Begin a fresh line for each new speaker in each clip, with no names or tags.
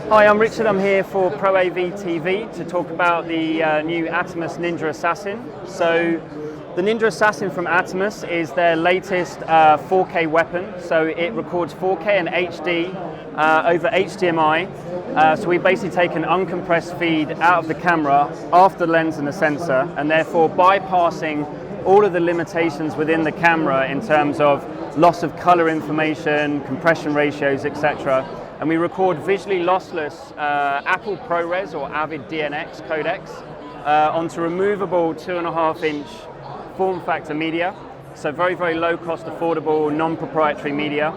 Hi, I'm Richard. I'm here for ProAV TV to talk about the new Atomos Ninja Assassin. So the Ninja Assassin from Atomos is their latest 4K weapon. So it records 4K and HD over HDMI. So we basically take an uncompressed feed out of the camera after the lens and the sensor, and therefore bypassing all of the limitations within the camera in terms of loss of color information, compression ratios, etc. And we record visually lossless Apple ProRes or Avid DNX codecs onto removable 2.5-inch form factor media. So very, very low cost, affordable, non-proprietary media,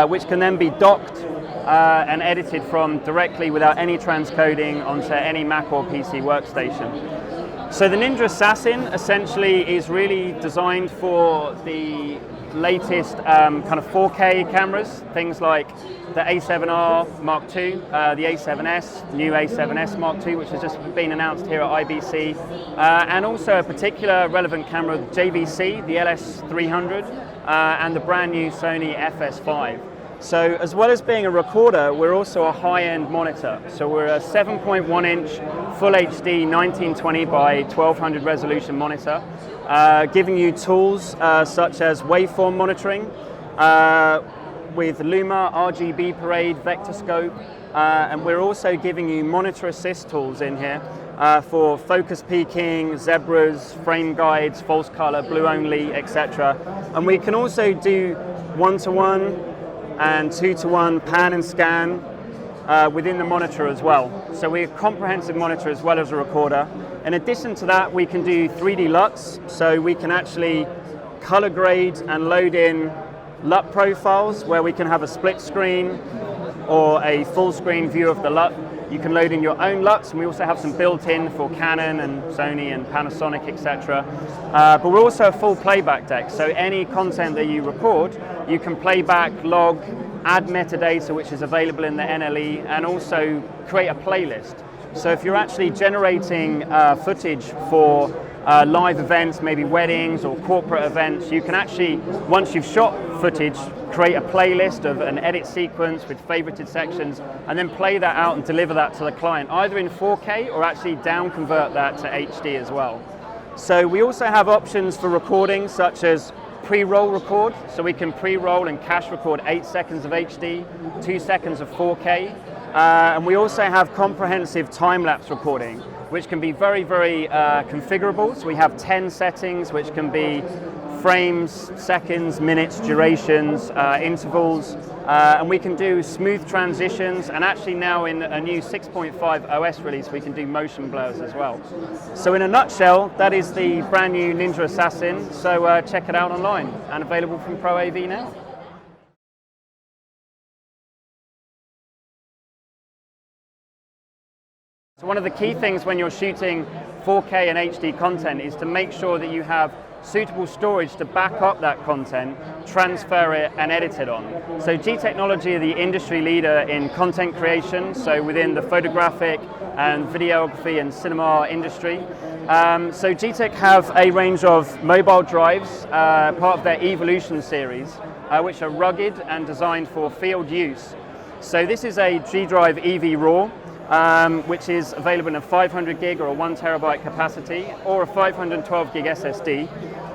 which can then be docked and edited from directly without any transcoding onto any Mac or PC workstation. So the Ninja Assassin essentially is really designed for the latest kind of 4K cameras, things like the A7R Mark II, the A7S, new A7S Mark II, which has just been announced here at IBC, and also a particular relevant camera, JVC, the LS300, and the brand new Sony FS5. So as well as being a recorder, we're also a high-end monitor. So we're a 7.1-inch Full HD 1920 by 1200 resolution monitor, giving you tools such as waveform monitoring with Luma, RGB Parade, vector scope, and we're also giving you monitor assist tools in here for focus peaking, zebras, frame guides, false color, blue only, etc. And we can also do 1:1 and 2:1 pan and scan within the monitor as well. So we're a comprehensive monitor as well as a recorder. In addition to that, we can do 3D LUTs, so we can actually color grade and load in LUT profiles where we can have a split screen or a full screen view of the LUT. You can load in your own LUTs, and we also have some built-in for Canon and Sony and Panasonic, etc. But we're also a full playback deck, so any content that you record, you can play back, log, add metadata which is available in the NLE, and also create a playlist. So if you're actually generating footage for live events, maybe weddings or corporate events, you can actually, once you've shot footage, create a playlist of an edit sequence with favorited sections, and then play that out and deliver that to the client, either in 4K or actually down convert that to HD as well. So we also have options for recording, such as pre-roll record, so we can pre-roll and cache record 8 seconds of HD, 2 seconds of 4K, and we also have comprehensive time-lapse recording, which can be very, very configurable. So we have 10 settings, which can be frames, seconds, minutes, durations, intervals, and we can do smooth transitions, and actually now in a new 6.5 OS release, we can do motion blurs as well. So in a nutshell, that is the brand new Ninja Assassin, so check it out online, and available from ProAV now. So one of the key things when you're shooting 4K and HD content is to make sure that you have suitable storage to back up that content, transfer it, and edit it on. So G-Technology are the industry leader in content creation, so within the photographic and videography and cinema industry. So G-Tech have a range of mobile drives, part of their Evolution series, which are rugged and designed for field use. So this is a G-Drive EV RAW, which is available in a 500 gig or a 1 terabyte capacity, or a 512 gig SSD.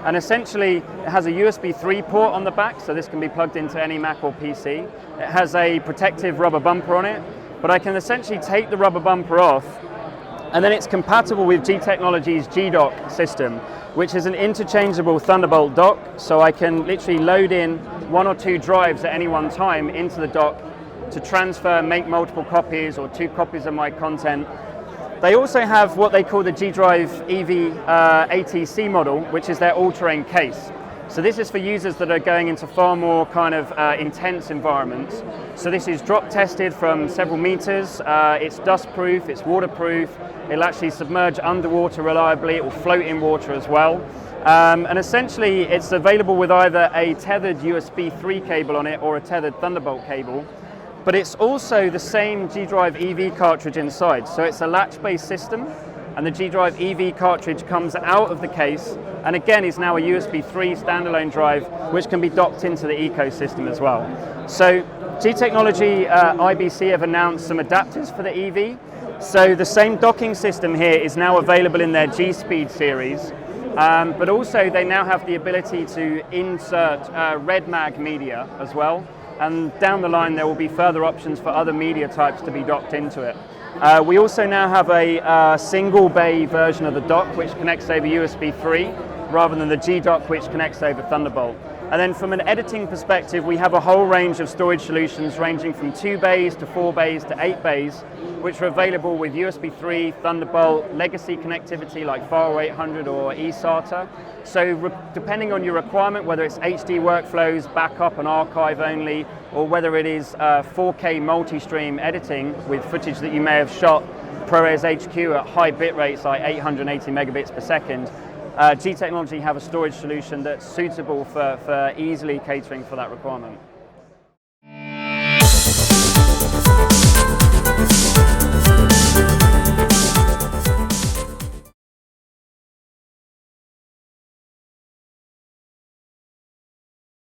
And essentially, it has a USB 3 port on the back, so this can be plugged into any Mac or PC. It has a protective rubber bumper on it, but I can essentially take the rubber bumper off, and then it's compatible with G-Technology's G-Dock system, which is an interchangeable Thunderbolt dock, so I can literally load in 1 or 2 drives at any one time into the dock to transfer, make multiple copies or 2 copies of my content. They also have what they call the G-Drive EV ATC model, which is their all-terrain case. So this is for users that are going into far more kind of intense environments. So this is drop tested from several meters, it's dust-proof, it's waterproof, it'll actually submerge underwater reliably, it will float in water as well. And essentially it's available with either a tethered USB 3 cable on it or a tethered Thunderbolt cable. But it's also the same G-Drive EV cartridge inside. So it's a latch-based system, and the G-Drive EV cartridge comes out of the case, and again is now a USB 3 standalone drive, which can be docked into the ecosystem as well. So G-Technology IBC have announced some adapters for the EV. So the same docking system here is now available in their G-Speed series, but also they now have the ability to insert red mag media as well. And down the line there will be further options for other media types to be docked into it. We also now have a single bay version of the dock which connects over USB 3 rather than the G-Dock which connects over Thunderbolt. And then from an editing perspective, we have a whole range of storage solutions ranging from 2 bays to 4 bays to 8 bays, which are available with USB 3, Thunderbolt, legacy connectivity like Faro 800 or eSATA. So depending on your requirement, whether it's HD workflows, backup and archive only, or whether it is 4K multi-stream editing with footage that you may have shot ProAV HQ at high bit rates like 880 megabits per second, G-Technology have a storage solution that's suitable for easily catering for that requirement.